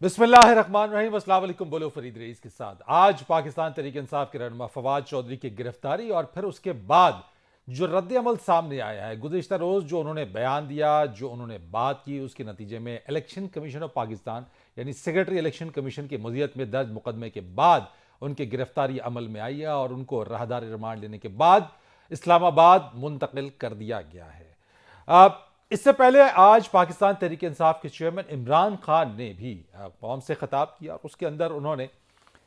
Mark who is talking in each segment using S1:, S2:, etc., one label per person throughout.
S1: बिस्मिल्लाहिर्रहमानिर्रहीम। अस्सलाम वालेकुम। बोलो फरीद रईस के साथ आज पाकिस्तान तहरीक इंसाफ के रहनुमा फवाद चौधरी की गिरफ्तारी और फिर उसके बाद जो रद्द अमल सामने आया है। गुज़िश्ता रोज़ जो उन्होंने बयान दिया, जो उन्होंने बात की, उसके नतीजे में इलेक्शन कमीशन ऑफ पाकिस्तान यानी सेक्रेटरी इलेक्शन कमीशन की मुदियत में दर्ज मुकदमे के बाद उनकी गिरफ्तारी अमल में आई है और उनको राहदारी रिमांड लेने के बाद इस्लामाबाद मुंतकिल कर दिया गया है। इससे पहले आज पाकिस्तान तहरीक इंसाफ के चेयरमैन इमरान खान ने भी कौम से खिताब किया और उसके अंदर उन्होंने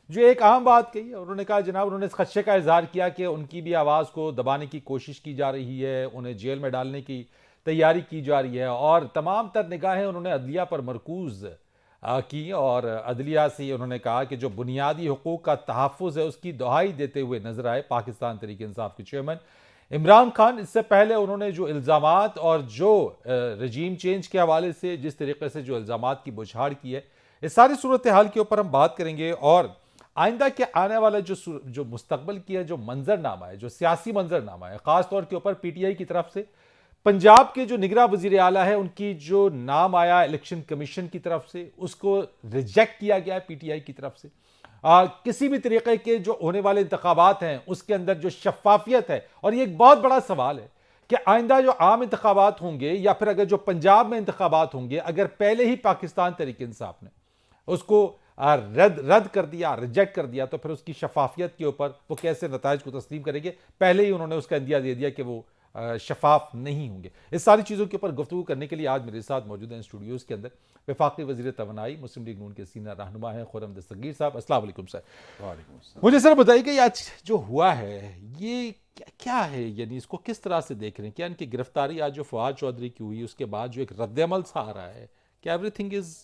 S1: जो एक अहम बात कही है, उन्होंने कहा जनाब, उन्होंने इस खदशे का इजहार किया कि उनकी भी आवाज़ को दबाने की कोशिश की जा रही है, उन्हें जेल में डालने की तैयारी की जा रही है और तमाम तर निगाहें उन्होंने अदलिया पर मरकूज़ की और अदलिया से उन्होंने कहा कि जो बुनियादी हुकूक का तहफ़्फ़ुज़ है उसकी दुहाई देते हुए नजर आए पाकिस्तान तहरीक इंसाफ के चेयरमैन इमरान खान। इससे पहले उन्होंने जो इल्ज़ामात और जो रजीम चेंज के हवाले से जिस तरीके से जो इल्ज़ामात की बुछाड़ की है, इस सारी सूरत हाल के ऊपर हम बात करेंगे और आइंदा के आने वाला जो मुस्तकबिल की है जो मंजरनामा है, जो सियासी मंजरनामा है, ख़ास तौर के ऊपर पीटीआई की तरफ से पंजाब के जो निगरान वज़ीर आला है उनकी जो नाम आया इलेक्शन कमीशन की तरफ से, उसको रिजेक्ट किया गया है पीटीआई की तरफ से। किसी भी तरीके के जो होने वाले इंतखाबात हैं उसके अंदर जो शफाफियत है, और ये एक बहुत बड़ा सवाल है कि आइंदा जो आम इंतखाबात होंगे या फिर अगर जो पंजाब में इंतखाबात होंगे, अगर पहले ही पाकिस्तान तहरीक इंसाफ ने उसको रद्द कर दिया, रिजेक्ट कर दिया, तो फिर उसकी शफाफियत के ऊपर वो कैसे नताइज को तस्लीम करेंगे। पहले ही उन्होंने उसका इंदिया दे दिया कि वो शफाफ नहीं होंगे। इस सारी चीज़ों के ऊपर गुफ्तगू करने के लिए आज मेरे साथ मौजूद हैं स्टूडियोज़ के अंदर वफाकी वज़ीर तवानाई मुस्लिम लीग नून के सीनियर रहनुमा हैं खुर्रम दस्तगीर साहब। अस्सलाम वालेकुम सर।
S2: वालेकुम अस्सलाम।
S1: मुझे सर बताइए कि आज जो हुआ है ये क्या है, यानी इसको किस तरह से देख रहे हैं? क्या इनकी गिरफ्तारी आज जो फवाद चौधरी की हुई उसके बाद जो एक रद्द-ए-अमल सा आ रहा है, क्या एवरीथिंग इज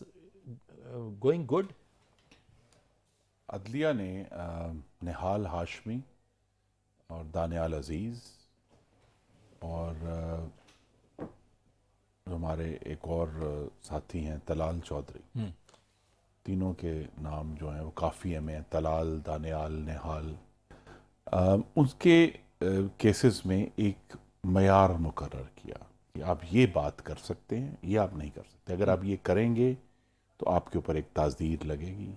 S1: गोइंग गुड?
S2: अदलिया ने निहाल हाशमी और दानियाल अजीज़ और जो हमारे एक और साथी हैं तलाल चौधरी, तीनों के नाम जो हैं वो काफ़ी में हैं, तलाल, दानियाल, निहाल। उसके केसेस में एक मयार मुकर्रर किया कि आप ये बात कर सकते हैं, ये आप नहीं कर सकते। अगर आप ये करेंगे तो आपके ऊपर एक ताज़दीर लगेगी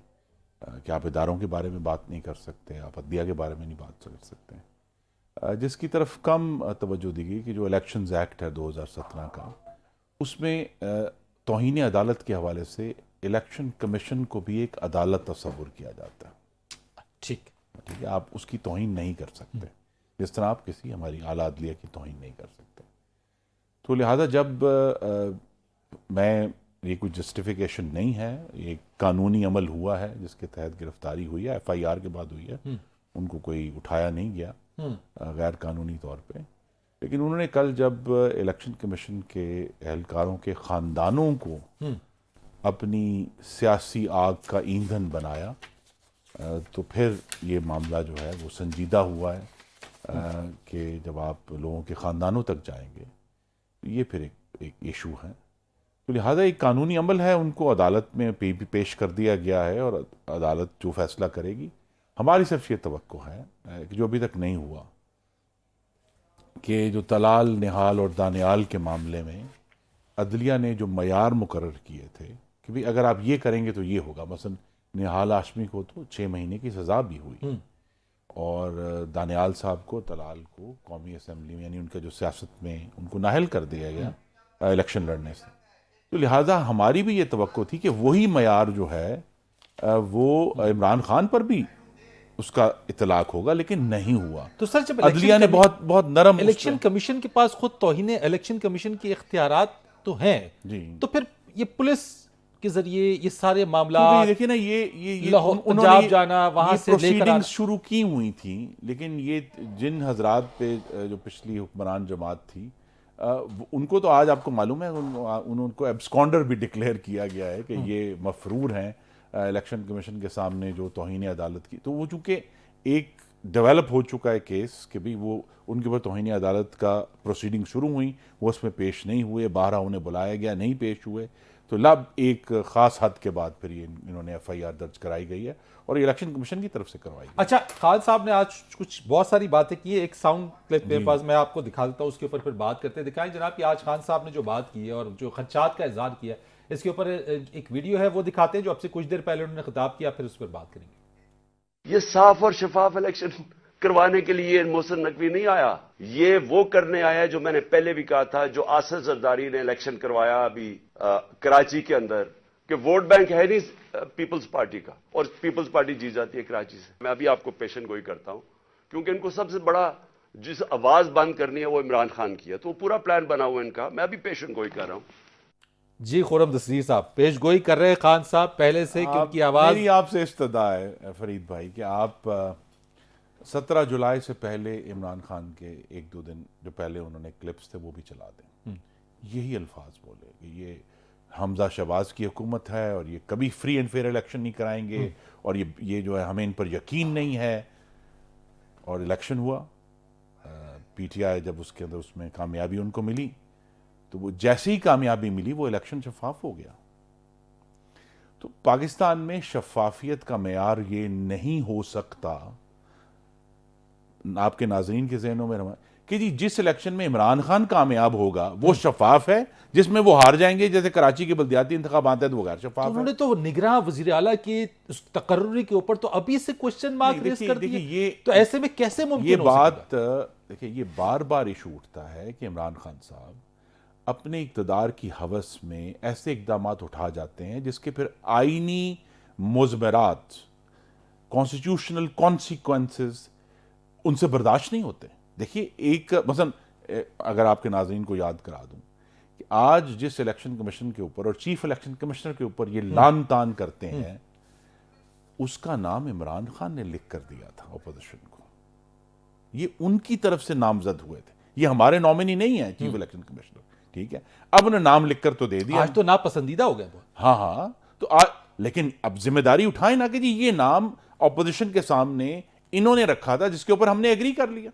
S2: कि आप इदारों के बारे में बात नहीं कर सकते, आप अदलिया के बारे में नहीं बात कर सकते। जिसकी तरफ कम तवज्जो दी गई कि जो इलेक्शंस एक्ट है 2017 का, उसमें तौहीन अदालत के हवाले से इलेक्शन कमीशन को भी एक अदालत तस्वुर किया जाता है।
S1: ठीक
S2: है, आप उसकी तौहीन नहीं कर सकते जिस तरह आप किसी हमारी आला अदलिया की तौहीन नहीं कर सकते। तो लिहाजा जब मैं ये कोई जस्टिफिकेशन नहीं है, ये कानूनी अमल हुआ है जिसके तहत गिरफ्तारी हुई है, FIR के बाद हुई है, उनको कोई उठाया नहीं गया गैर कानूनी तौर पे। लेकिन उन्होंने कल जब इलेक्शन कमीशन के एहलकारों के ख़ानदानों को अपनी सियासी आग का ईंधन बनाया, तो फिर ये मामला जो है वो संजीदा हुआ है कि जब आप लोगों के ख़ानदानों तक जाएंगे तो ये फिर एक इशू है। तो लिहाजा एक कानूनी अमल है, उनको अदालत में पेश कर दिया गया है और अदालत जो फैसला करेगी। हमारी सिर्फ ये तवक्को है कि जो अभी तक नहीं हुआ कि जो तलाल, निहाल और दानियाल के मामले में अदलिया ने जो मयार मुकर्रर किए थे कि भाई अगर आप ये करेंगे तो ये होगा। मसलन निहाल हाशमी को तो 6 महीने की सज़ा भी हुई और दानियाल साहब को, तलाल को कौमी असम्बली में यानी उनका जो सियासत में उनको नाहल कर दिया गया इलेक्शन लड़ने से। तो लिहाजा हमारी भी ये तवक्को थी कि वही मयार जो है वो इमरान खान पर भी उसका इतलाक होगा, लेकिन नहीं हुआ।
S1: तो सर, जब
S2: अदलिया ने बहुत नरम
S1: इलेक्शन कमीशन के पास खुद तौहीन इलेक्शन कमीशन के इख्तियारात तो हैं
S2: जी,
S1: तो फिर ये पुलिस के जरिए ये सारे मामला,
S2: देखिए ना, ये
S1: पंजाब जाना, वहां से
S2: प्रोसीडिंग्स शुरू की हुई थी, लेकिन ये जिन हजरात पे जो पिछली हुक्मरान जमात थी उनको तो आज आपको मालूम है उनको एब्सकॉन्डर भी डिक्लेयर किया गया है कि ये मफरूर हैं इलेक्शन कमीशन के सामने जो तौहीन अदालत की। तो वो चूँकि एक डेवलप हो चुका है केस कि भाई वो उनके ऊपर तौहीन अदालत का प्रोसीडिंग शुरू हुई, वो उसमें पेश नहीं हुए, बारह उन्हें बुलाया गया, नहीं पेश हुए, तो लब एक ख़ास हद के बाद फिर ये इन्होंने FIR दर्ज कराई गई है और इलेक्शन कमीशन की तरफ से करवाई गई।
S1: अच्छा, खान साहब ने आज कुछ बहुत सारी बातें की है। एक साउंड क्लिप मेरे पास, मैं आपको दिखा देता हूँ, उसके ऊपर फिर बात करते हैं। दिखाएं जनाब कि आज खान साहब ने जो बात की है और जो खदशात का इजहार किया है, इसके ऊपर एक वीडियो है, वो दिखाते हैं जो आपसे कुछ देर पहले उन्होंने खिताब किया, फिर उस पर बात करेंगे।
S3: ये साफ और शफाफ इलेक्शन करवाने के लिए मोहसिन नकवी नहीं आया, ये वो करने आया है जो मैंने पहले भी कहा था, जो आसिफ जरदारी ने इलेक्शन करवाया अभी कराची के अंदर, कि वोट बैंक है नहीं पीपल्स पार्टी का, और पीपल्स पार्टी जीत जाती है कराची से। मैं अभी आपको पेशन गोई करता हूं, क्योंकि इनको सबसे बड़ा जिस आवाज बंद करनी है वो इमरान खान की है, तो पूरा प्लान बना हुआ है इनका। मैं अभी पेशन गोई कर रहा हूं।
S1: जी खुर्रम दस्तगीर साहब पेश गोई कर रहे हैं खान साहब पहले से कि उनकी आवाज।
S2: मेरी आपसे इस्तदा है फरीद भाई कि आप 17 जुलाई से पहले इमरान खान के एक दो दिन जो पहले उन्होंने क्लिप्स थे वो भी चला दें, यही अल्फाज बोले कि ये हमजा शहबाज की हुकूमत है और ये कभी फ्री एंड फेयर इलेक्शन नहीं कराएंगे, और ये जो है हमें इन पर यकीन नहीं है। और इलेक्शन हुआ, पीटीआई जब उसके अंदर उसमें कामयाबी उनको मिली, तो वो जैसे ही कामयाबी मिली वो इलेक्शन शफाफ हो गया। तो पाकिस्तान में शफाफियत का मेयार ये नहीं हो सकता आपके नाजरीन के जहनों में कि जी जिस इलेक्शन में इमरान खान कामयाब होगा वो शफाफ है, जिसमें वो हार जाएंगे जैसे कराची के बल्दियाती इंतखाबात है तो वो गैर शफाफ है।
S1: उन्होंने तो निगरान वजीर आला की तकर्री के ऊपर तो अभी से क्वेश्चन मार्क रेस कर दिए।
S2: ये
S1: तो ऐसे में कैसे मुमकिन
S2: ये
S1: हो
S2: बात
S1: सकेगा?
S2: देखिए, ये बार बार इशू उठता है कि इमरान खान साहब अपने इक़्तिदार की हवस में ऐसे इकदाम उठा जाते हैं जिसके फिर आईनी मुज़मरात, कॉन्स्टिट्यूशनल कॉन्सिक्वेंसेस उनसे बर्दाश्त नहीं होते। देखिए, एक मसलन अगर आपके नाज़रीन को याद करा दूं कि आज जिस इलेक्शन कमीशन के ऊपर और चीफ इलेक्शन कमिश्नर के ऊपर ये लान तान करते हैं, उसका नाम इमरान खान ने लिख कर दिया था अपोजिशन को। ये उनकी तरफ से नामजद हुए थे, ये हमारे नॉमिनी नहीं है चीफ इलेक्शन कमिश्नर, ठीक है। अब उन्हें नाम लिखकर तो दे दिया,
S1: आज तो नापसंदीदा हो गया वो।
S2: हाँ हाँ, तो आज लेकिन अब जिम्मेदारी उठाए ना कि जी ये नाम ऑपोजिशन के सामने इन्होंने रखा था जिसके ऊपर हमने एग्री कर लिया।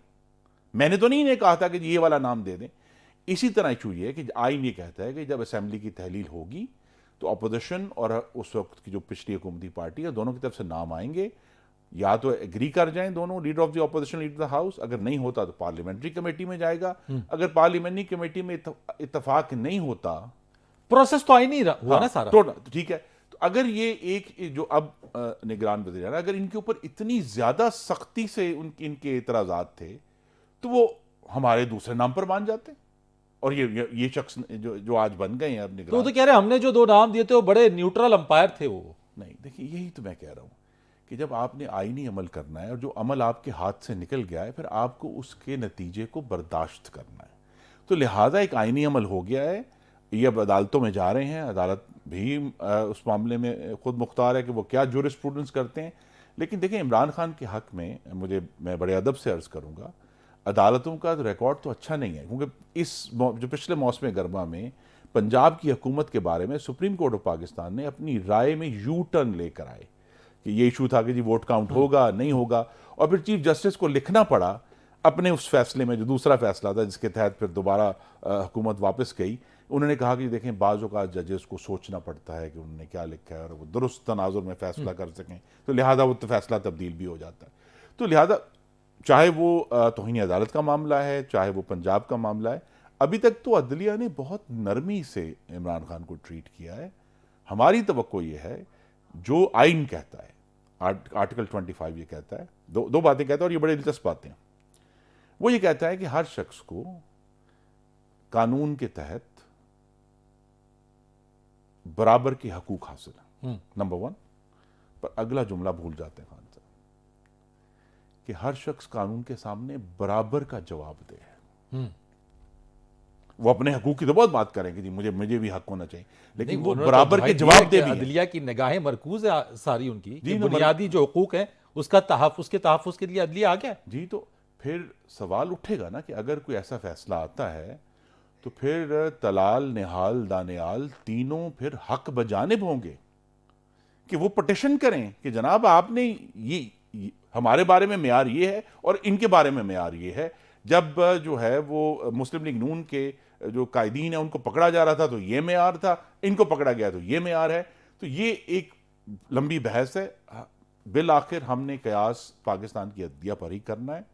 S2: मैंने तो नहीं इन्हें कहा था कि ये वाला नाम दे दें। इसी तरह इशू ये है कि आईन ये कहता है कि जब असेंबली की तहलील होगी तो अपोजिशन और उस वक्त की जो पिछली हुकूमती पार्टी है दोनों की तरफ से नाम आएंगे, या तो एग्री कर जाएं दोनों, leader of the opposition, leader of the house. अगर नहीं होता तो पार्लियामेंट्री कमेटी में जाएगा। अगर पार्लियामेंट्री कमेटी में इत्तेफाक नहीं होता,
S1: प्रोसेस तो आई नहीं हुआ ना सारा,
S2: तो ठीक है। तो अगर ये एक जो अब निगरान वज़ीर आला, अगर इनके ऊपर इतनी ज्यादा सख्ती से इनके एतराजात थे तो वो हमारे दूसरे नाम पर मान जाते, और ये शख्स जो आज बन गए हैं अब निगरान।
S1: तो कह रहे हमने जो दो नाम दिए थे वो बड़े न्यूट्रल अंपायर थे वो।
S2: नहीं, देखिए, यही तो मैं कह रहा हूं कि जब आपने आईनी अमल करना है और जो अमल आपके हाथ से निकल गया है, फिर आपको उसके नतीजे को बर्दाश्त करना है। तो लिहाजा एक आईनी अमल हो गया है, ये अब अदालतों में जा रहे हैं, अदालत भी उस मामले में खुद मुख्तार है कि वो क्या जूरिस्प्रूडेंस करते हैं। लेकिन देखिए, इमरान खान के हक में मैं बड़े अदब से अर्ज करूंगा, अदालतों का रिकॉर्ड तो अच्छा नहीं है, क्योंकि जो पिछले मौसम गर्मा में पंजाब की हुकूमत के बारे में सुप्रीम कोर्ट ऑफ पाकिस्तान ने अपनी राय में यू टर्न लेकर आए कि ये इशू था कि जी वोट काउंट होगा नहीं होगा, और फिर चीफ जस्टिस को लिखना पड़ा अपने उस फैसले में, जो दूसरा फैसला था जिसके तहत फिर दोबारा हुकूमत वापस गई। उन्होंने कहा कि देखें, बाज़ों का जजेस को सोचना पड़ता है कि उन्होंने क्या लिखा है और वो दुरुस्त तनाजुर में फैसला कर सकें, तो लिहाजा वो तो फैसला तब्दील भी हो जाता है। तो लिहाजा चाहे वो तौहीन अदालत का मामला है, चाहे वो पंजाब का मामला है, अभी तक तो अदलिया ने बहुत नरमी से इमरान खान को ट्रीट किया है। हमारी तवक्को ये है, जो आइन कहता है, आर्टिकल 25 ये कहता है, दो बातें कहता है, और ये बड़ी दिलचस्प बातें हैं। वो ये कहता है कि हर शख्स को कानून के तहत बराबर के हकूक हासिल है, नंबर 1। पर अगला जुमला भूल जाते हैं खान साहब कि हर शख्स कानून के सामने बराबर का जवाब दे। वो अपने हकूक की तो बहुत बात करेंगे, जी मुझे भी हक होना चाहिए, लेकिन वो बराबर के जवाब दे भी।
S1: अदलिया की निगाहें मरकूज है सारी उनकी, बुनियादी जो हकूक है उसका तहफ़्फ़ुज़ के लिए अदलिया आ गया
S2: जी। तो फिर सवाल उठेगा ना कि अगर कोई ऐसा फैसला आता है तो फिर तलाल, निहाल, दानियाल तीनों फिर हक बजानिब होंगे कि वो पटिशन करें कि जनाब आपने ये हमारे बारे में मेयार ये है और इनके बारे में मेयार ये है। जब जो है वो मुस्लिम लीग नून के जो कायदीन है उनको पकड़ा जा रहा था तो ये मेयार था, इनको पकड़ा गया तो ये मेयार है। तो ये एक लंबी बहस है। बिल आखिर हमने कयास पाकिस्तान की अदलिया पर ही करना है।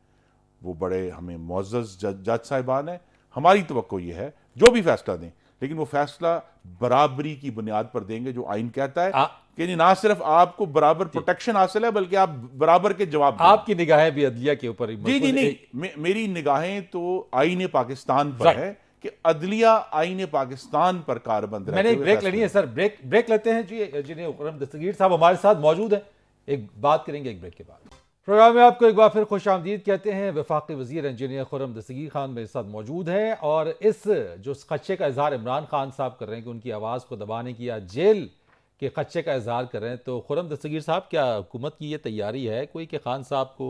S2: वो बड़े हमें मुअज़्ज़ज़ जज साहिबान है। हमारी तवक्को ये है जो भी फैसला दें, लेकिन वो फैसला बराबरी की बुनियाद पर देंगे, जो आइन कहता है
S1: आ-
S2: कि ना सिर्फ आपको बराबर प्रोटेक्शन हासिल है बल्कि आप बराबर के जवाब देंगे।
S1: आपकी निगाहें भी अदलिया के ऊपर ही
S2: जी जी नहीं, मेरी निगाहें तो आईने पाकिस्तान पर
S1: Right.
S2: है कि अदलिया आईने पाकिस्तान पर कारबंद
S1: मैंने एक ब्रेक लेनी है सर, ब्रेक लेते हैं जी। जिन्हें खुर्रम दस्तगीर साहब हमारे साथ मौजूद हैं, एक बात करेंगे एक ब्रेक के बाद। प्रोग्राम में आपको एक बार फिर खुश आमदीद कहते हैं। वफाकी वज़ीर इंजीनियर खुर्रम दस्तगीर खान मेरे साथ मौजूद हैं और इस जो खदशे का इजहार इमरान खान साहब कर रहे हैं कि उनकी आवाज़ को दबाने की या जेल के खदशे का इजहार कर रहे हैं, तो खुर्रम दस्तगीर साहब क्या हुकूमत की ये तैयारी है कोई कि खान साहब को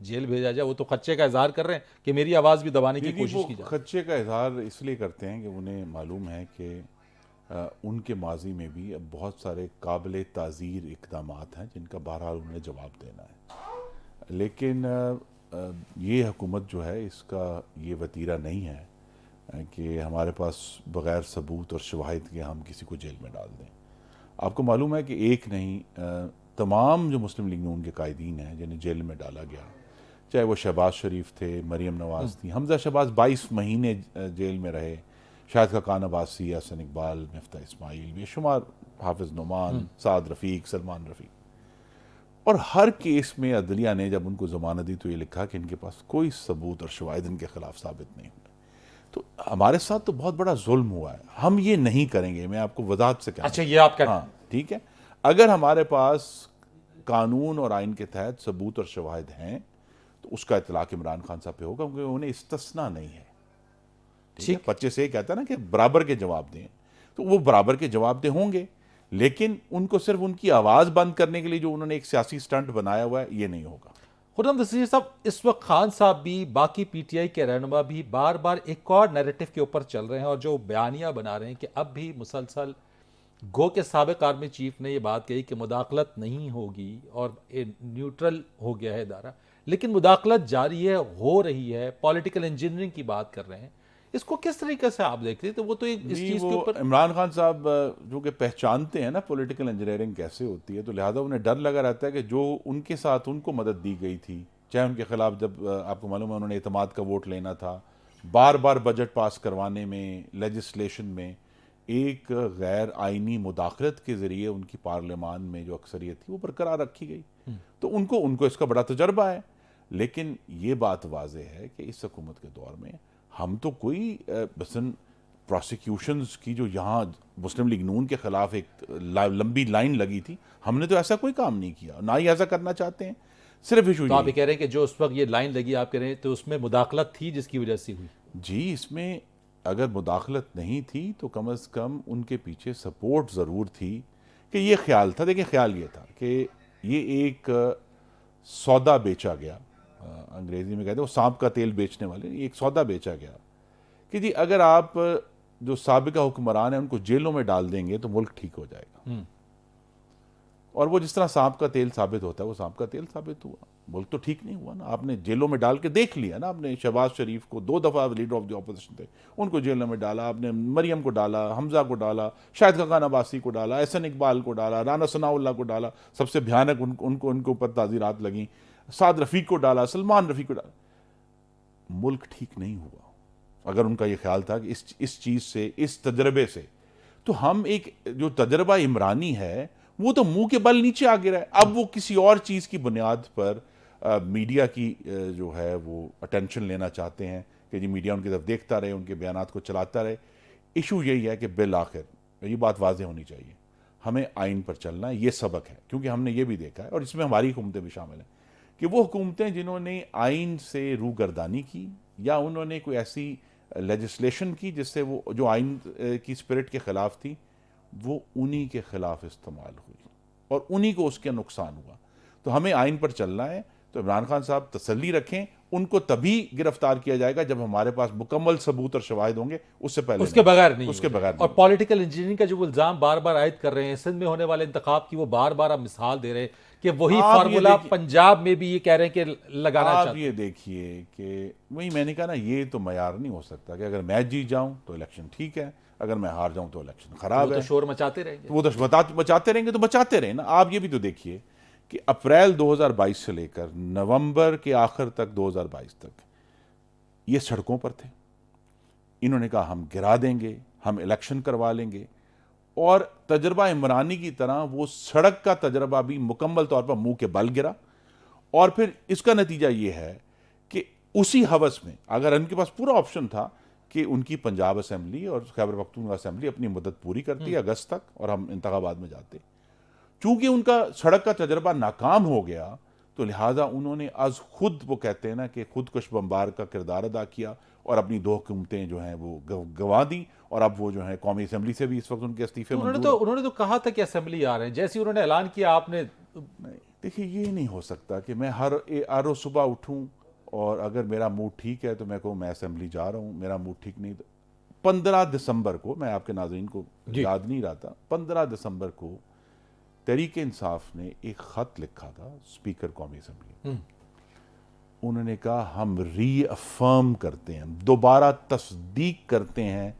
S1: जेल भेजा जाए? वो तो खदशे का इजहार कर रहे हैं कि मेरी आवाज़ भी दबाने की कोशिश की जाए।
S2: खदशे का इजहार इसलिए करते हैं कि उन्हें मालूम है कि उनके माजी में भी अब बहुत सारे काबिल ताज़ीर इक़दामात हैं जिनका बहरहाल उन्हें जवाब देना है। लेकिन ये हुकूमत जो है इसका ये वतीरा नहीं है कि हमारे पास बग़ैर सबूत और शवाहिद के हम किसी को जेल में डाल दें। आपको मालूम है कि एक नहीं तमाम जो मुस्लिम लीग नून के कायदीन हैं जिन्हें जेल में डाला गया, चाहे वो शहबाज शरीफ थे, मरीम नवाज़ थी, हमजा शहबाज 22 महीने जेल में रहे, शाहिद खाकान अब्बासी, हसन इकबाल, मिफ्ता इस्माइल, बेशुमार हाफिज़ नुमान, साद रफ़ीक, सलमान रफ़ीक, और हर केस में अदलिया ने जब उनको ज़मानत दी तो ये लिखा कि इनके पास कोई सबूत और शवाहिद इनके खिलाफ साबित नहीं हुए। तो हमारे साथ तो बहुत बड़ा जुल्म हुआ है, हम ये नहीं करेंगे। मैं आपको वजाहत से कहूँ,
S1: अच्छा ये आप कर,
S2: हाँ ठीक है, अगर हमारे पास कानून और आइन के तहत सबूत और शवाहिद हैं तो उसका इतलाक इमरान खान साहब पे होगा, क्योंकि उन्हें इस्तिस्ना नहीं है। ठीक, 25 से कहता है ना कि बराबर के जवाब दें, तो वो बराबर के जवाब दे होंगे, लेकिन उनको सिर्फ उनकी आवाज़ बंद करने के लिए जो उन्होंने एक सियासी स्टंट बनाया हुआ है ये नहीं होगा।
S1: खुर्रम दस्तगीर साहब, इस वक्त खान साहब भी बाकी पीटीआई के रहनुमा भी बार बार एक और नैरेटिव के ऊपर चल रहे हैं और जो बयानियां बना रहे हैं कि अब भी मुसलसल गो के साबिक आर्मी चीफ ने यह बात कही कि मुदाखलत नहीं होगी और न्यूट्रल हो गया है इदारा, लेकिन मुदाखलत जारी है, हो रही है, पॉलिटिकल इंजीनियरिंग की बात कर रहे हैं। इसको किस तरीके से आप देखते हैं? तो वो तो इस चीज के ऊपर
S2: इमरान खान साहब जो कि पहचानते हैं ना पॉलिटिकल इंजीनियरिंग कैसे होती है, तो लिहाजा उन्हें डर लगा रहता है कि जो उनके साथ उनको मदद दी गई थी, चाहे उनके खिलाफ जब आपको मालूम है उन्होंने एतमाद का वोट लेना था, बार बार बजट पास करवाने में, लेजिस्लेशन में एक गैर आइनी मुदाखलत के ज़रिए उनकी पार्लियामान में जो अक्सरियत थी वो बरकरार रखी गई। तो उनको इसका बड़ा तजर्बा है। लेकिन ये बात वाज़ेह है कि इस हुकूमत के दौर में हम तो कोई बसन प्रोसिक्यूशंस की जो यहाँ मुस्लिम लीग नून के खिलाफ एक लंबी लाइन लगी थी, हमने तो ऐसा कोई काम नहीं किया, ना ही ऐसा करना चाहते हैं। सिर्फ इशू
S1: तो आप ये कह रहे हैं कि जो उस वक्त ये लाइन लगी आप कह रहे हैं तो उसमें मुदाखलत थी जिसकी वजह से हुई?
S2: जी, इसमें अगर मुदाखलत नहीं थी तो कम अज़ कम उनके पीछे सपोर्ट ज़रूर थी कि ये ख्याल था, देखिए ख्याल ये था कि ये एक सौदा बेचा गया, अंग्रेजी में कहते हैं वो सांप का तेल बेचने वाले, एक सौदा बेचा गया कि जी अगर आप जो साबिका हुक्मरान है उनको जेलों में डाल देंगे तो मुल्क ठीक हो जाएगा। और वो जिस तरह सांप का तेल साबित होता है वो सांप का तेल साबित हुआ, मुल्क तो ठीक नहीं हुआ ना। आपने जेलों में डाल के देख लिया ना, आपने शहबाज शरीफ को 2 दफ़ा लीडर ऑफ द अपोजिशन थे उनको जेलों में डाला, आपने मरियम को डाला, हमजा को डाला, शाहिद खाकान अब्बासी को डाला, एहसन इकबाल को डाला, राना सनाउल्लाह को डाला, सबसे भयानक उनको उनके ऊपर ताज़ीरात लगी, साद रफ़ीक को डाला, सलमान रफ़ीक को डाला। मुल्क ठीक नहीं हुआ। अगर उनका ये ख्याल था कि इस चीज़ से, इस तजर्बे से, तो हम एक जो तजर्बा इमरानी है वो तो मुंह के बल नीचे आ गिरा है। अब वो किसी और चीज़ की बुनियाद पर मीडिया की जो है वो अटेंशन लेना चाहते हैं कि जी मीडिया उनकी तरफ देखता रहे, उनके बयानात को चलाता रहे। इशू यही है कि बिल आखिर ये बात वाज़ेह होनी चाहिए, हमें आइन पर चलना है, ये सबक है। क्योंकि हमने ये भी देखा है और इसमें हमारी हुकूमतें भी शामिल हैं कि वो हुकूमतें जिन्होंने आइन से रूगर्दानी की या उन्होंने कोई ऐसी लेजिस्लेशन की जिससे वो जो आइन की स्पिरिट के ख़िलाफ़ थी, वो उन्हीं के ख़िलाफ़ इस्तेमाल हुई और उन्हीं को उसके नुकसान हुआ। तो हमें आइन पर चलना है। तो इमरान खान साहब तसल्ली रखें, उनको तभी गिरफ्तार किया जाएगा जब हमारे पास मुकम्मल सबूत और शवाहिद होंगे, उससे पहले
S1: उसके बगैर नहीं,
S2: उसके बगैर
S1: और पॉलिटिकल इंजीनियरिंग का जो इल्ज़ाम बार बार आयद कर रहे हैं, सिंध में होने वाले इंतखाब की वो बार बार आप मिसाल दे रहे हैं कि वही फार्मूला पंजाब में भी ये कह रहे हैं कि लगाना चाहते हैं।
S2: आप ये देखिए कि वही मैंने कहा ना, ये तो मयार नहीं हो सकता कि अगर मैं जीत जाऊं तो इलेक्शन ठीक है, अगर मैं हार जाऊं तो इलेक्शन खराब है।
S1: तो शोर मचाते रहेंगे,
S2: वो तो मचाते रहेंगे, तो मचाते रहे ना। आप ये भी तो देखिए कि अप्रैल 2022 से लेकर नवंबर के आखिर तक 2022 तक ये सड़कों पर थे। इन्होंने कहा हम गिरा देंगे, हम इलेक्शन करवा लेंगे। और तजर्बा इमरानी की तरह वो सड़क का तजर्बा भी मुकम्मल तौर पर मुंह के बल गिरा। और फिर इसका नतीजा ये है कि उसी हवस में, अगर उनके पास पूरा ऑप्शन था कि उनकी पंजाब असेंबली और खैबर पख्तूनख्वा असेंबली अपनी मुद्दत पूरी करती है अगस्त तक और हम इंतखाबात में जाते, चूंकि उनका सड़क का तजर्बा नाकाम हो गया तो लिहाजा उन्होंने आज खुद, वो कहते हैं ना कि खुदकश बम्बार का किरदार अदा किया और अपनी 2 हुकूमतें जो हैं वो गंवा दी। और अब वो जो है कौमी असेंबली से भी इस वक्त उनके इस्तीफे
S1: उन्होंने तो कहा था कि असेंबली आ रहे हैं, जैसे ही उन्होंने ऐलान किया आपने।
S2: नहीं, देखिए ये नहीं हो सकता कि मैं हर रोज सुबह उठूं और अगर मेरा मूड ठीक है तो मैं कहूँ मैं असेंबली जा रहा हूँ, मेरा मूड ठीक नहीं। 15 दिसंबर को, मैं आपके नाज़रीन को याद नहीं रहा था, 15 दिसंबर को तहरीक इंसाफ ने एक खत लिखा था स्पीकर कौमी असेंबली। उन्होंने कहा हम रीअफर्म करते हैं, दोबारा तस्दीक करते हैं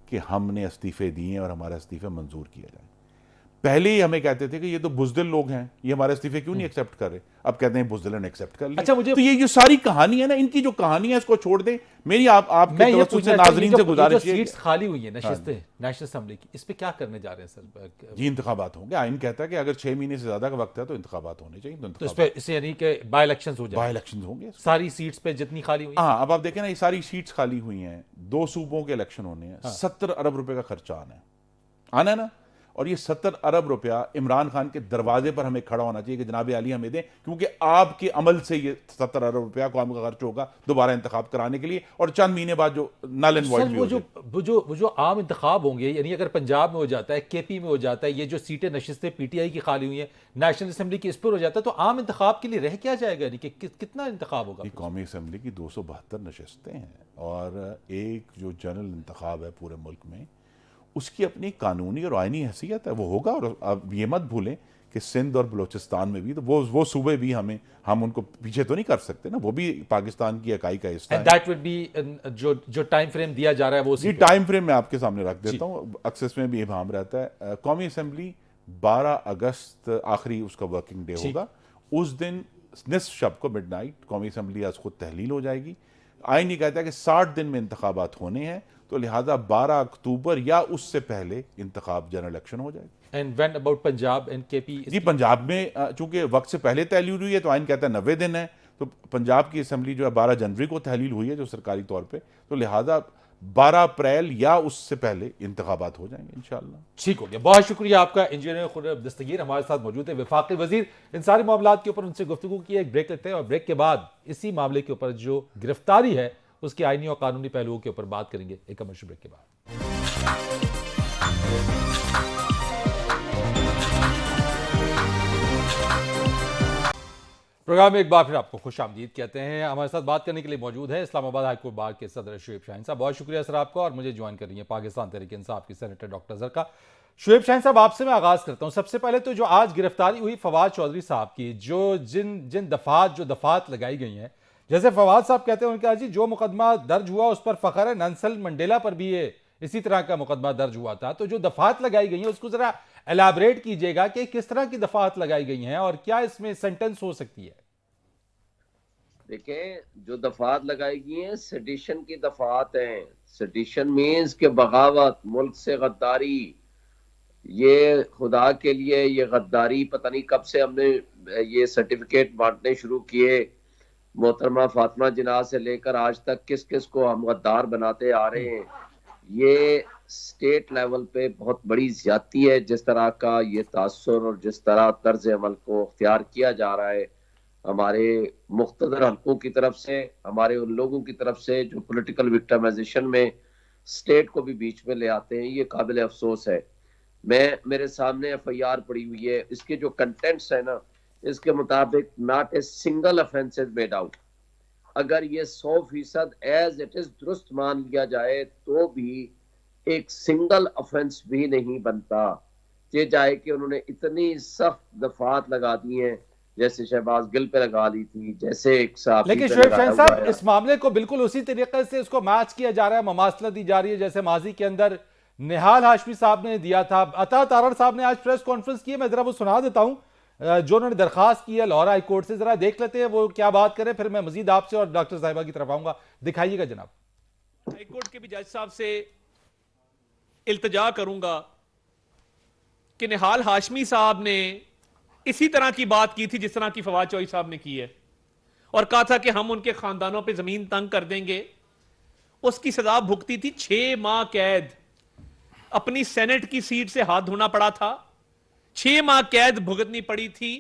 S2: कि हमने इस्तीफे दिए हैं और हमारा इस्तीफा मंजूर किया जाए। पहले ही हमें कहते थे कि ये तो बुज़दिल लोग हैं, ये हमारे इस्तीफे क्यों नहीं एक्सेप्ट कर रहे, अब कहते हैं बुज़दिल ने एक्सेप्ट कर लिया।
S1: अच्छा, मुझे
S2: तो ये जो सारी कहानी है ना, इनकी जो कहानी है इसको छोड़ दें। मेरी आपके तवज्जो से नाज़रीन से गुजारिश है,
S1: सीट्स खाली हुई है नशिस्तें नेशनल असेंबली की, इस पे क्या करने जा रहे हैं सर?
S2: जी इंतखाबात होंगे। आइन कहता है कि अगर 6 महीने से ज्यादा का वक्त है तो इंतखाबात होने चाहिए।
S1: तो इस पे इससे यानी कि बाय इलेक्शंस हो जाए,
S2: बाय इलेक्शन होंगे
S1: सारी सीट्स पे जितनी खाली हुई।
S2: हाँ, अब आप देखें ना, ये सारी सीट्स खाली हुई हैं, 2 सूबों के इलेक्शन होने हैं, 70 अरब रुपए का खर्चा आना है ना। और ये 70 अरब रुपया इमरान खान के दरवाजे पर हमें खड़ा होना चाहिए कि जनाब अली हमें दें, क्योंकि आपके अमल से ये 70 अरब रुपया कौम का खर्च होगा दोबारा इंतखाब कराने के लिए, और चंद महीने बाद जो नल एंड वॉइड भी
S1: वो जो आम इंतखाब होंगे, यानी अगर पंजाब में हो जाता है, केपी में हो जाता है, ये जो सीटें नशिस्तें पीटीआई की खाली हुई हैं, नेशनल असेंबली की इस पर हो जाता है, तो आम इंतखाब के लिए रह क्या जाएगा? यानी कि कितना इंतखाब होगा?
S2: कौमी असेंबली की 272 नशिस्तें हैं और एक जो जनरल इंतखाब है पूरे मुल्क में, उसकी अपनी कानूनी और आइनी हैसियत है, वो होगा। और अब ये मत भूलें कि सिंध और बलूचिस्तान में भी तो वो सूबे भी हम उनको पीछे तो नहीं कर सकते ना, वो भी पाकिस्तान की इकाई का हिस्सा है।
S1: दैट विल बी जो टाइम फ्रेम दिया जा रहा है वो
S2: जी टाइम फ्रेम मैं आपके सामने रख देता हूँ, अक्सर इसमें भी इबाम रहता है। कौमी असेंबली 12 अगस्त आखिरी उसका वर्किंग डे होगा। उस दिन निस्फ शब को मिडनाइट कौमी असेंबली आज खुद तहलील हो जाएगी। आइन ये कहता है कि 60 दिन में इंतखाबात होने हैं, तो लिहाजा 12 अक्टूबर या उससे पहले इंतखाब जनरल इलेक्शन हो जाएगा।
S1: And when about Punjab and KP?
S2: जी पंजाब में चूंकि वक्त से पहले तहलील हुई है तो आइन कहता है 90 दिन है, तो पंजाब की असेंबली जो है 12 जनवरी को तहलील हुई है जो सरकारी तौर पे, तो लिहाजा 12 अप्रैल या उससे पहले इंतखाबात हो जाएंगे इंशाअल्लाह।
S1: ठीक हो गया, बहुत शुक्रिया आपका। इंजीनियर खुर्रम दस्तगीर हमारे साथ मौजूद है, वफाकी वजीर। इन सारे मामलात के ऊपर उनसे गुफ्तगू की। एक ब्रेक लेते हैं और ब्रेक के बाद इसी मामले के ऊपर जो गिरफ्तारी है उसके आईनी और कानूनी पहलुओं के ऊपर बात करेंगे एक कमर्शियल ब्रेक के बाद। प्रोग्राम में एक बार फिर आपको खुश आमदीद कहते हैं। हमारे साथ बात करने के लिए मौजूद है इस्लामाबाद हाईकोर्ट बार के सदर शुएब शाहीन साहब। बहुत शुक्रिया सर आपका। और मुझे ज्वाइन कर रही है पाकिस्तान तहरीक इंसाफ की सेनेटर डॉक्टर जरका। शुएब शाहीन साहब, आपसे मैं आगाज करता हूं। सबसे पहले तो जो आज गिरफ्तारी हुई फवाद चौधरी साहब की, जो जिन दफात लगाई गई हैं, जैसे फवाद साहब कहते हैं उनका जी जो मुकदमा दर्ज हुआ उस पर फख्र है, नेल्सन मंडेला पर भी ये इसी तरह का मुकदमा दर्ज हुआ था, तो जो दफात लगाई गई हैं उसको जरा एलाबरेट कीजिएगा कि किस तरह की दफात लगाई गई हैं और क्या इसमें सेंटेंस हो सकती है?
S4: देखें, जो दफात लगाई गई हैं सेडिशन की दफात हैं। सेडिशन मीन्स के बगावत, मुल्क से गद्दारी। ये खुदा के लिए ये गद्दारी पता नहीं कब से हमने ये सर्टिफिकेट बांटने शुरू किए, मोहतरमा फातिमा जिन्ना से लेकर आज तक किस किस को हम गद्दार बनाते आ रहे हैं। ये स्टेट लेवल पे बहुत बड़ी ज्यादती है जिस तरह का ये तासुर और जिस तरह तर्ज अमल को अख्तियार किया जा रहा है हमारे मुख्तदर हल्कों की तरफ से, हमारे उन लोगों की तरफ से जो पॉलिटिकल विक्टिमाइजेशन में स्टेट को भी बीच में ले आते हैं। ये काबिल अफसोस है। मेरे सामने FIR पड़ी हुई है, इसके जो कंटेंट्स है ना, इसके मुताबिक not a single offence is made out. अगर ये 100% एज इट इज दुरुस्त मान लिया जाए तो भी एक सिंगल ऑफेंस भी नहीं बनता। ये जाए कि उन्होंने इतनी सख्त दफात लगा दी हैं, जैसे शहबाज गिल पे लगा ली थी, जैसे एक साहब।
S1: लेकिन शुएब शाहीन साहब, इस मामले को बिल्कुल उसी तरीके से इसको मैच किया जा रहा है, ममासलत दी जा रही है जैसे माजी के अंदर निहाल हाशमी साहब ने दिया था। अता तारड़ साहब ने आज प्रेस कॉन्फ्रेंस की है, मैं जरा वो सुना देता हूं जो उन्होंने दरखास्त की है लाहौर हाई कोर्ट से। जरा देख लेते हैं वो क्या बात करें, फिर मैं मजीद आपसे और डॉक्टर साहिबा की तरफ आऊंगा। दिखाइएगा जनाब।
S5: हाई कोर्ट के भी जज साहब से इल्तिजा करूंगा कि निहाल हाशमी साहब ने इसी तरह की बात की थी जिस तरह की फवाद चौधरी साहब ने की है, और कहा था कि हम उनके खानदानों पे जमीन तंग कर देंगे। उसकी सजा भुगती थी 6 माह कैद, अपनी सेनेट की सीट से हाथ धोना पड़ा था, 6 माह कैद भुगतनी पड़ी थी।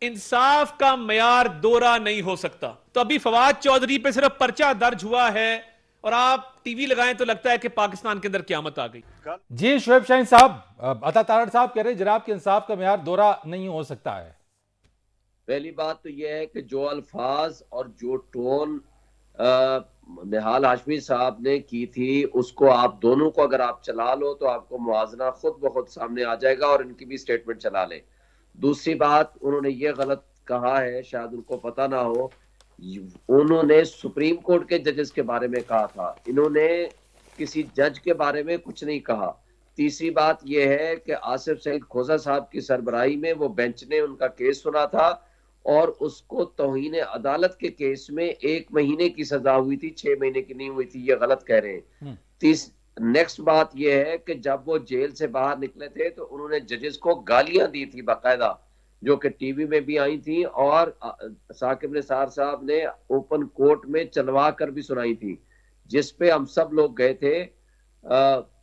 S5: इंसाफ का मयार दोहरा नहीं हो सकता। तो अभी फवाद चौधरी पे सिर्फ पर्चा दर्ज हुआ है और आप टीवी लगाएं तो लगता है कि पाकिस्तान के अंदर क़यामत आ गई।
S1: जी शुएब शाहीन साहब, अता तारड़ साहब कह रहे हैं जनाब के इंसाफ का मयार दोहरा नहीं हो सकता है।
S4: पहली बात तो यह है कि जो अल्फाज और जो टोन निहाल हाशमी साहब ने की थी, उसको आप दोनों को अगर आप चला लो तो आपको मुआजना खुद ब खुद सामने आ जाएगा, और इनकी भी स्टेटमेंट चला ले। दूसरी बात, उन्होंने ये गलत कहा है, शायद उनको पता ना हो, उन्होंने सुप्रीम कोर्ट के जजेस के बारे में कहा था, इन्होंने किसी जज के बारे में कुछ नहीं कहा। तीसरी बात यह है कि आसिफ सईद खोजा साहब की सरबराही में वो बेंच ने उनका केस सुना था और उसको तौहीन अदालत के केस में 1 महीने की सजा हुई थी, 6 महीने की नहीं हुई थी। ये गलत कह रहे हैं। नेक्स्ट बात यह है कि जब वो जेल से बाहर निकले थे तो उन्होंने जजेस को गालियां दी थी बाकायदा, जो कि टीवी में भी आई थी, और साकिब निसार साहब ने ओपन कोर्ट में चलवा कर भी सुनाई थी, जिस पे हम सब लोग गए थे।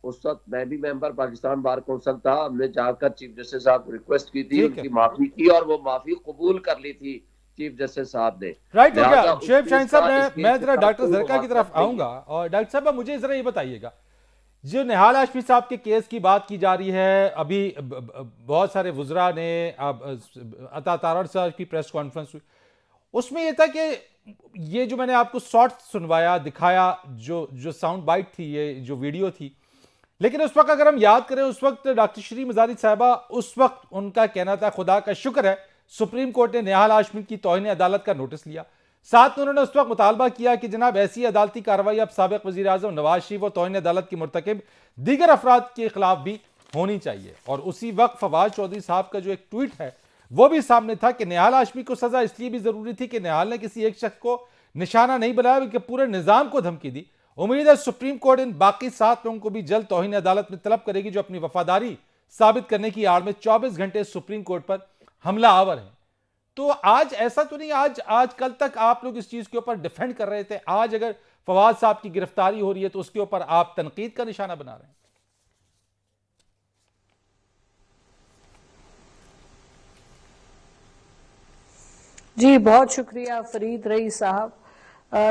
S4: उस वक्त मैं भी मेंबर पाकिस्तान बार कौंसिल था, हमने जाकर चीफ जस्टिस साहब को रिक्वेस्ट की थी, उनकी माफी की और वो माफी कबूल कर ली थी चीफ जस्टिस साहब ने।
S1: राइट हो गया। शुएब शाहीन साहब, मैं जरा डॉक्टर जरका की तरफ आऊंगा, और डॉक्टर साहब मुझे जरा ये बताइएगा, जो निहाल हाशमी साहब के केस की बात की जा रही है, अभी बहुत सारे वुज़रा ने, अता तारड़ साहब की प्रेस कॉन्फ्रेंस हुई, उसमें यह था कि ये जो मैंने आपको शॉर्ट सुनवाया, दिखाया, जो साउंड बाइट थी, ये जो वीडियो थी, लेकिन उस वक्त अगर हम याद करें, उस वक्त डॉक्टर शरीन मज़ारी साहबा, उस वक्त उनका कहना था खुदा का शुक्र है सुप्रीम कोर्ट ने निहाल हाशमी की तौहीन अदालत का नोटिस लिया। साथ में उन्होंने उस वक्त मुतालबा किया कि जनाब ऐसी अदालती कार्रवाई अब साबिक वज़ीर आज़म नवाज शरीफ और तौहीन अदालत के मुर्तकिब दीगर अफराद के खिलाफ भी होनी चाहिए। और उसी वक्त फवाद चौधरी साहब का जो एक ट्वीट है वो भी सामने था कि निहाल हाशमी को सजा इसलिए भी जरूरी थी कि निहाल ने किसी एक शख्स को निशाना नहीं बनाया बल्कि पूरे निजाम को धमकी दी। उम्मीद है सुप्रीम कोर्ट इन बाकी 7 लोगों को भी जल्द तौहीन अदालत में तलब करेगी, जो अपनी वफादारी साबित करने की आड़ में 24 घंटे सुप्रीम कोर्ट पर हमला आवर है। तो आज ऐसा तो नहीं, आज कल तक आप लोग इस चीज के ऊपर डिफेंड कर रहे थे, आज अगर फवाद साहब की गिरफ्तारी हो रही है तो उसके ऊपर आप तनकीद का निशाना बना रहे हैं।
S6: जी बहुत शुक्रिया फरीद रईस साहब।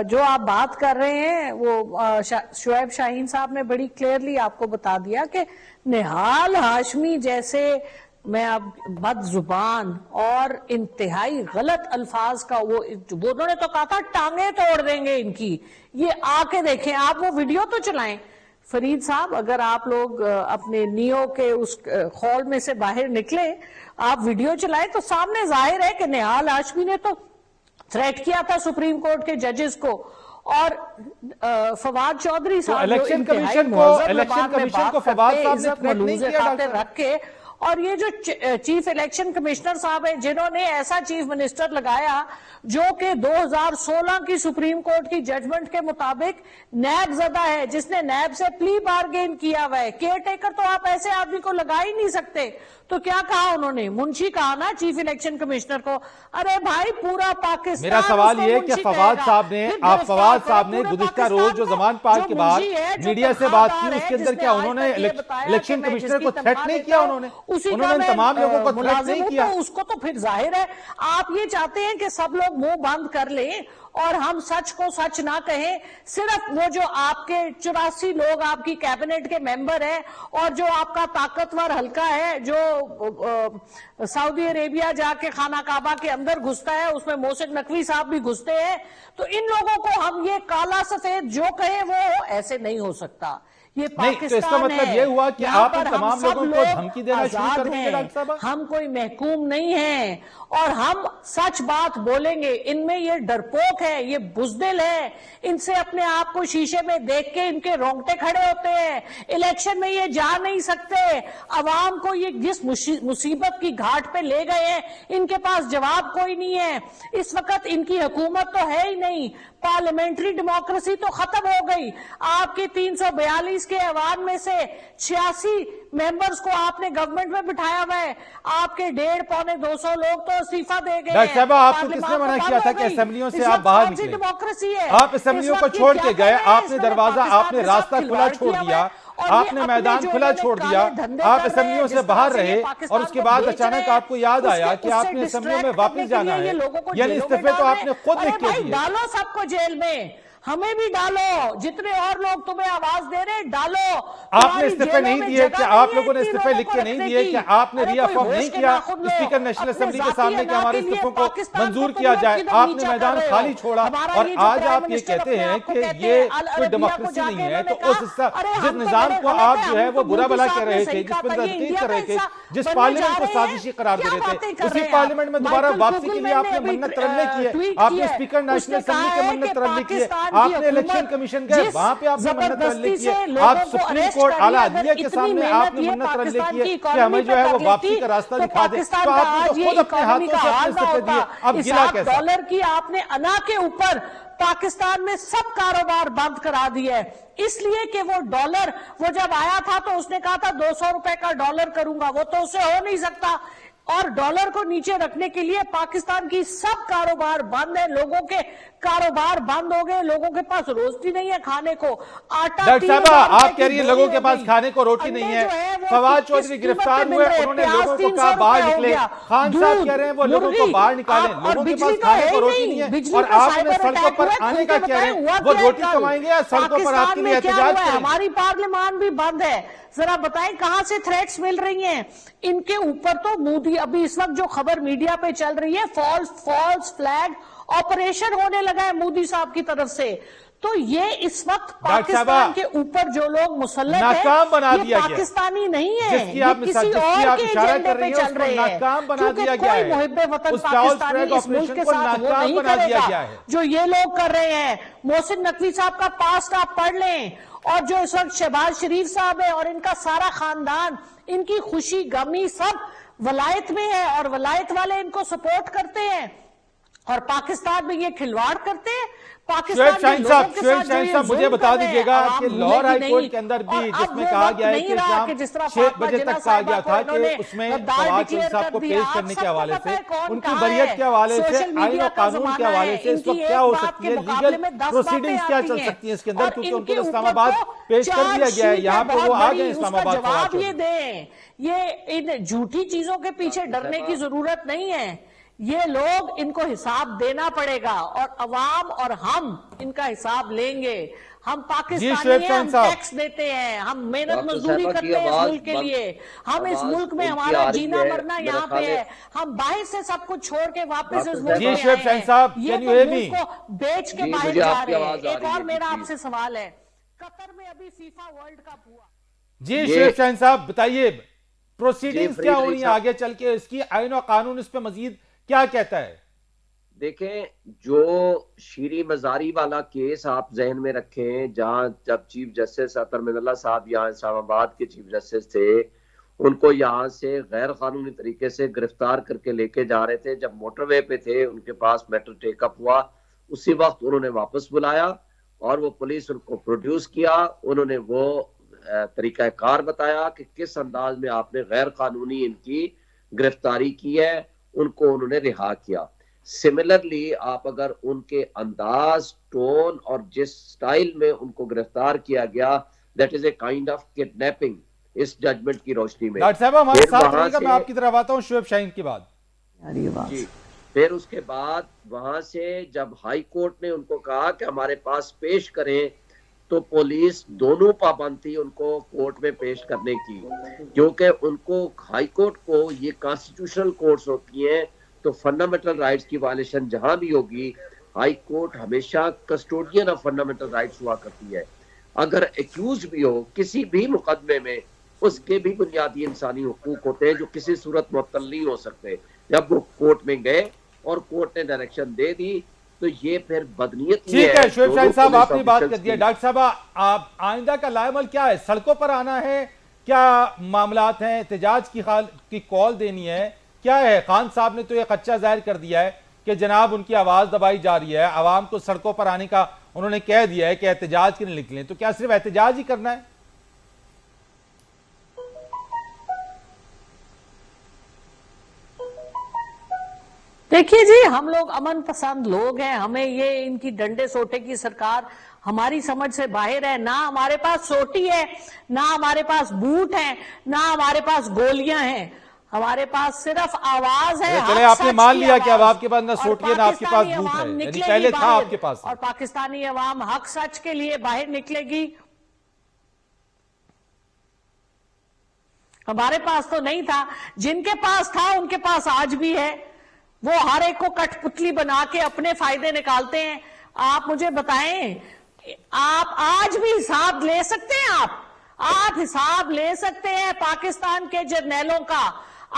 S6: जो आप बात कर रहे हैं वो शुएब शाहीन साहब ने बड़ी क्लियरली आपको बता दिया कि निहाल हाशमी जैसे, मैं अब बदजुबान और इंतहाई गलत अल्फाज का वो उन्होंने तो कहा था टांगे तोड़ देंगे इनकी, ये आके देखें, आप वो वीडियो तो चलाएं। फरीद साहब, अगर आप लोग अपने नियो के उस हॉल में से बाहर निकले, आप वीडियो चलाएं तो सामने जाहिर है कि निहाल हाशमी ने तो थ्रेट किया था सुप्रीम कोर्ट के जजेस को, और फवाद चौधरी साहब
S1: इलेक्शन कमीशन को फवाद साहब ने थ्रेट नहीं किया
S6: रख के, और ये जो चीफ इलेक्शन कमिश्नर साहब है जिन्होंने ऐसा चीफ मिनिस्टर लगाया जो कि 2016 की सुप्रीम कोर्ट की जजमेंट के मुताबिक नैब ज़दा है, जिसने नैब से प्ली बार्गेन किया हुआ है। केयर टेकर तो आप ऐसे आदमी को लगा ही नहीं सकते। तो क्या कहा उन्होंने, मुंशी कहा ना चीफ इलेक्शन कमिश्नर को। अरे भाई पूरा पाकिस्तान,
S1: मेरा सवाल ये कि फवाद साहब ने गुज़िश्ता रोज जो जमान पार्क के बाद मीडिया से बात की, उसके अंदर क्या उन्होंने इलेक्शन कमिश्नर को थ्रेट नहीं किया? उन्होंने तमाम लोगों को थ्रेट नहीं किया?
S6: उसको तो फिर जाहिर है आप ये चाहते हैं कि सब लोग मुंह बंद कर लें और हम सच को सच ना कहें। सिर्फ वो जो आपके 84 लोग आपकी कैबिनेट के मेंबर हैं और जो आपका ताकतवर हल्का है जो सऊदी अरेबिया जाके खाना काबा के अंदर घुसता है, उसमें मोहसिन नकवी साहब भी घुसते हैं, तो इन लोगों को हम ये काला सफेद जो कहें वो ऐसे नहीं हो सकता। ये
S1: नहीं, तो इसका मतलब ये हुआ कि आप तमाम लोगों को धमकी देना शुरू कर देंगे डॉक्टर साहब?
S6: हम कोई महकूम नहीं है और हम सच बात बोलेंगे। इनमें ये डरपोक है, ये बुज़दिल है, इनसे अपने आप को शीशे में देख के इनके रोंगटे खड़े होते हैं। इलेक्शन में ये जा नहीं सकते। अवाम को ये जिस मुसीबत की घाट पे ले गए हैं, इनके पास जवाब कोई नहीं है। इस वक्त इनकी हुकूमत तो है ही नहीं, पार्लियामेंट्री डेमोक्रेसी तो खत्म हो गई। आपकी 342 40 के ऐवान में से 86 मेंबर्स को आपने गवर्नमेंट में बिठाया हुआ है। आपके 150-200 लोग तो इस्तीफा दे गए।
S1: डॉक्टर साहब, आपको किसने मना किया था कि असेंबलियों से आप बाहर निकले?
S6: डेमोक्रेसी है,
S1: आप असेंबलियों को छोड़ के गए, आपने दरवाजा, आपने रास्ता खुला छोड़ दिया, आपने मैदान खुला छोड़ दिया, आप असेंबलियों से बाहर रहे और उसके बाद अचानक आपको याद आया कि आपने असेंबलियों में वापस जाना है, यानी इस्तीफे तो आपने खुद लिख के दिए।
S6: डालो सबको जेल में, हमें भी डालो, जितने और लोग तुम्हें आवाज दे रहे डालो।
S1: आपने इस्तीफे नहीं दिए कि आप लोगों ने इस्तीफे लिख के नहीं दिए कि आपने रीअफॉर्म नहीं किया स्पीकर नेशनल असेंबली के सामने कि हमारे इस्तीफों को मंजूर किया जाए, आपने मैदान खाली छोड़ा और आज आप ये कहते हैं कि ये कोई डेमोक्रेसी नहीं है। तो उस जिस निजाम को आप जो है वो बुरा भला कह रहे थे, जिस पर तनकीद कर रहे थे, जिस पार्लियामेंट को साजिशी करार दे रहे थे, उसी पार्लियामेंट में दोबारा वापसी के लिए आपने मन्नत तरन्ने किए, आपने स्पीकर नेशनल असेंबली के मन्नत तरन्ने किए, आपने इलेक्शन कमीशन गए, वहां पे आपने मन्नत तरन्ने किए, आप सुप्रीम कोर्ट आला अदलिया के सामने आपने मन्नत तरन्ने किए कि हमें जो है वो वापसी का रास्ता दिखा दे। तो आपने तो खुद अपने हाथों से अपने इस्तीफे दिए, अब गिला कैसा?
S6: डॉलर की आपने अना के ऊपर पाकिस्तान में सब कारोबार बंद करा दिया है, इसलिए कि वो डॉलर, वो जब आया था तो उसने कहा था 200 रुपए का डॉलर करूंगा, वो तो उससे हो नहीं सकता। और डॉलर को नीचे रखने के लिए पाकिस्तान की सब कारोबार बंद है, लोगों के कारोबार बंद हो गए, लोगों के पास रोटी नहीं है खाने को, आटा।
S1: डॉक्टर साहब, आप कह रही है लोगों के पास खाने को रोटी नहीं है। फवाद चौधरी गिरफ्तार हुए, उन्होंने लोगों को कहा बाहर निकले। खान साहब कह रहे हैं वो लोगों को बाहर निकालें, लोगों के पास खाने को रोटी नहीं है और आपने सड़कों पर आने का कह रहे हैं, वो रोटी कमाएंगे या सड़कों पर आपके लिए एहतजाज करेंगे?
S6: हमारी पार्लियामान भी बंद है, जरा बताएं कहां से थ्रेट्स मिल रही हैं इनके ऊपर? तो मोदी, अभी इस वक्त जो खबर मीडिया पे चल रही है, फॉल्स फ्लैग ऑपरेशन होने लगा है मोदी साहब की तरफ से। तो ये इस वक्त पाकिस्तान के ऊपर जो लोग मुसल्लत हैं, ये पाकिस्तानी नहीं है, ये किसी और के एजेंडे पे चल रहे हैं, क्योंकि कोई मुहिब्बे वतन पाकिस्तानी इस मुल्क के साथ वो नहीं करेगा जो ये लोग कर रहे हैं। मोहसिन नकवी साहब का पास्ट आप पढ़ लें, और जो इस वक्त शहबाज शरीफ साहब है और इनका सारा खानदान, इनकी खुशी गमी सब वलायत में है और वलायत वाले इनको सपोर्ट करते हैं और पाकिस्तान में ये खिलवाड़ करते हैं।
S1: शुएब शाहीन साहब मुझे बता दीजिएगा कि लाहौर हाई कोर्ट के अंदर भी जिसमें कहा गया है कि शाम 6 बजे तक कहा गया था कि उसमें फवाद चौधरी साहब को पेश करने के हवाले से, उनकी बरियत के हवाले से, आईन और कानून के हवाले से इस वक्त क्या हो सकती है, लीगल प्रोसीडिंग्स क्या चल सकती है इसके अंदर, क्योंकि उनको इस्लामाबाद पेश कर दिया गया है, यहाँ पे वो आ गए इस्लामाबाद।
S6: जवाब ये दें, ये इन झूठी चीजों के पीछे डरने की जरूरत नहीं है। ये लोग, इनको हिसाब देना पड़ेगा और अवाम और हम इनका हिसाब लेंगे। हम पाकिस्तानी हैं, हम टैक्स देते हैं, हम मेहनत मजदूरी करते हैं इस मुल्क के लिए, हम इस मुल्क में हमारा जीना मरना यहाँ पे है, हम बाहर से सब कुछ छोड़ के वापस इस मुल्क में आए हैं, ये तो मुल्क को बेच के बाहर जा रहे हैं। एक और मेरा आपसे सवाल है, कतर में अभी फीफा वर्ल्ड कप हुआ,
S1: जी शुएब शाहीन साहब बताइए प्रोसीडिंग्स क्या होनी है आगे चल के, इसकी आईन और कानून इस पे मजीद क्या कहता है?
S4: देखें, जो शीरी मजारी वाला केस आप जहन में रखें, जहां जब चीफ जस्टिस अतर मिनल्ला साहब यहाँ इस्लामाबाद के चीफ जस्टिस थे, उनको यहाँ से गैर कानूनी तरीके से गिरफ्तार करके लेके जा रहे थे, जब मोटरवे पे थे उनके पास मैटर टेकअप हुआ, उसी वक्त उन्होंने वापस बुलाया और वो पुलिस उनको प्रोड्यूस किया, उन्होंने वो तरीकाकार बताया कि किस अंदाज में आपने गैर कानूनी इनकी गिरफ्तारी की है, उनको उन्होंने रिहा किया। सिमिलरली आप अगर उनके अंदाज, टोन और जिस स्टाइल में उनको गिरफ्तार किया गया, that is a kind of kidnapping इस जजमेंट की रोशनी में।
S1: डॉक्टर साहब हमारे साथ रहिएगा, मैं आपकी तरफ आता हूं शुएब शाहीन के बाद।
S4: जी, फिर उसके बाद वहां से जब हाई कोर्ट ने उनको कहा कि हमारे पास पेश करें, तो पुलिस दोनों पाबंद थी उनको कोर्ट में पेश करने की, क्योंकि उनको हाई कोर्ट को ये कॉन्स्टिट्यूशनल कोर्ट्स होती हैं, तो फंडामेंटल राइट्स की वायलेशन जहां भी होगी, हाई कोर्ट हमेशा कस्टोडियन ऑफ फंडामेंटल राइट्स हुआ करती है। अगर एक्यूज भी हो किसी भी मुकदमे में, उसके भी बुनियादी इंसानी हुकूक होते हैं जो किसी सूरत मुअत्तल नहीं हो सकते। जब वो कोर्ट में गए और कोर्ट ने डायरेक्शन दे दी, तो ये फिर बदनीयत ही है।
S1: ठीक है शुएब शाहीन साहब, आपने बात कर दिया। डॉक्टर साहब, आप आइंदा का लाएमल क्या है? सड़कों पर आना है, क्या मामलात हैं, एहतजाज की कॉल देनी है, क्या है? खान साहब ने तो ये खच्चा जाहिर कर दिया है कि जनाब उनकी आवाज दबाई जा रही है, आवाम को सड़कों पर आने का उन्होंने कह दिया है कि एहतजाज के लिए निकलें, तो क्या सिर्फ एहतजाज ही करना है?
S6: देखिए जी, हम लोग अमन पसंद लोग हैं, हमें ये इनकी डंडे सोटे की सरकार हमारी समझ से बाहर है। ना हमारे पास सोटी है, ना हमारे पास बूट है, ना हमारे पास गोलियां हैं, हमारे पास सिर्फ आवाज है।
S1: चले
S6: हक
S1: आपने
S6: सच
S1: मान
S6: की
S1: लिया कि अब
S6: आवाज।
S1: आपके पास ना
S6: और
S1: सोटी है ना आपके पास
S6: पाकिस्तानी
S1: बूट है,
S6: अवाम
S1: यानी
S6: निकलेगी
S1: पहले था
S6: बाहर,
S1: आपके पास।
S6: और पाकिस्तानी अवाम हक सच के लिए बाहर निकलेगी। हमारे पास तो नहीं था, जिनके पास था उनके पास आज भी है। वो हर एक को कठपुतली बना के अपने फायदे निकालते हैं। आप मुझे बताएं, आप आज भी हिसाब ले सकते हैं? आप हिसाब ले सकते हैं पाकिस्तान के जर्नैलों का?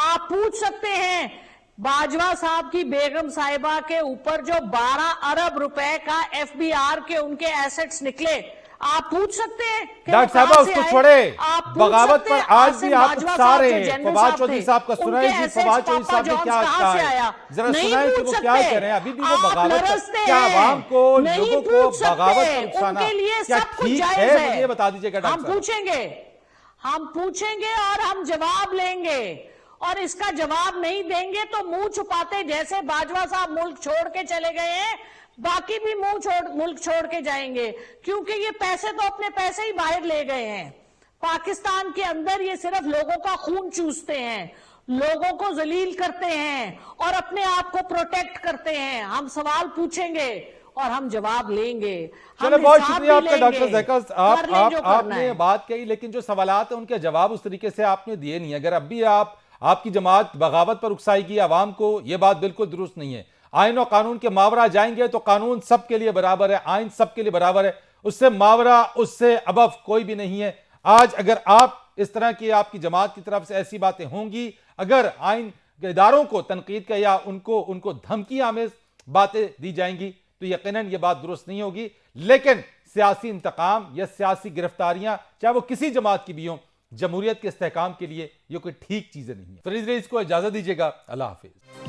S6: आप पूछ सकते हैं बाजवा साहब की बेगम साहिबा के ऊपर जो 12 अरब रुपए का एफबीआर के उनके एसेट्स निकले, आप पूछ सकते हैं कि
S1: डॉक्टर
S6: वो
S1: साहबा
S6: कहां से
S1: उसको
S6: आए?
S1: छोड़े,
S6: आप पूछ
S1: बगावत
S6: सकते
S1: पर
S6: हैं
S1: आज भी
S6: आसिम
S1: आप
S6: बाजवा
S1: उकसा
S6: साहब
S1: रहे
S6: जो
S1: हैं।
S6: जनरल
S1: फवाद
S6: साहब
S1: चौधरी
S6: थे,
S1: साहब का सुनाए
S6: उनके
S1: जी,
S6: assets
S1: फवाद चौधरी
S6: पापा
S1: साहब ने
S6: जॉन्स
S1: क्या
S6: कहां
S1: कहा
S6: से
S1: है,
S6: आया?
S1: जरा
S6: नहीं
S1: सुनाए कि
S6: पूछ
S1: वो
S6: सकते।
S1: क्या कह रहे हैं। अभी भी वो
S6: आप
S1: बगावत
S6: लरसते
S1: क्या
S6: हैं,
S1: आवाम को,
S6: नहीं
S1: लोगों को
S6: पूछ सकते।
S1: बगावत पर उकसाना
S6: उनके लिए
S1: क्या
S6: सब कुछ
S1: ठीक
S6: जायज
S1: है?
S6: है।
S1: मुझे ये बता दीजिएगा
S6: हम
S1: डॉक्टर साहब।
S6: हम पूछेंगे और हम जवाब लेंगे, और इसका जवाब नहीं देंगे तो मुंह छुपाते, जैसे बाजवा साहब मुल्क छोड़ के चले गए हैं, बाकी भी मुल्क छोड़ के जाएंगे, क्योंकि ये पैसे तो अपने पैसे ही बाहर ले गए हैं। पाकिस्तान के अंदर ये सिर्फ लोगों का खून चूसते हैं, लोगों को जलील करते हैं और अपने आप को प्रोटेक्ट करते हैं। हम सवाल पूछेंगे और हम जवाब लेंगे।
S1: चलो,
S6: हम
S1: बहुत
S6: हिसाब
S1: शुक्रिया
S6: भी
S1: आपका डॉक्टर
S6: लेंगे।
S1: जैकस।
S6: कर लें जो करना
S1: आपने
S6: है।
S1: बात कही, लेकिन जो सवालात है उनके जवाब उस तरीके से आपने दिए नहीं। अगर अब भी आपकी जमात बगावत पर उकसाएगी आवाम को, यह बात बिल्कुल दुरुस्त नहीं है। आइन और कानून के मावरा जाएंगे तो कानून सबके लिए बराबर है, आइन सबके लिए बराबर है, उससे मावरा, उससे अबव कोई भी नहीं है। आज अगर आप इस तरह की आपकी जमात की तरफ से ऐसी बातें होंगी, अगर आइन के इदारों को तनकीद का या उनको धमकी आमेज बातें दी जाएंगी, तो यकीनन ये बात दुरुस्त नहीं होगी। लेकिन सियासी इंतकाम या सियासी गिरफ्तारियां, चाहे वो किसी जमात की भी हों, जमहूरियत के इस्तेहकाम के लिए ये कोई ठीक चीजें नहीं है। फरीद रईस को इजाजत दीजिएगा। अल्लाह हाफिज।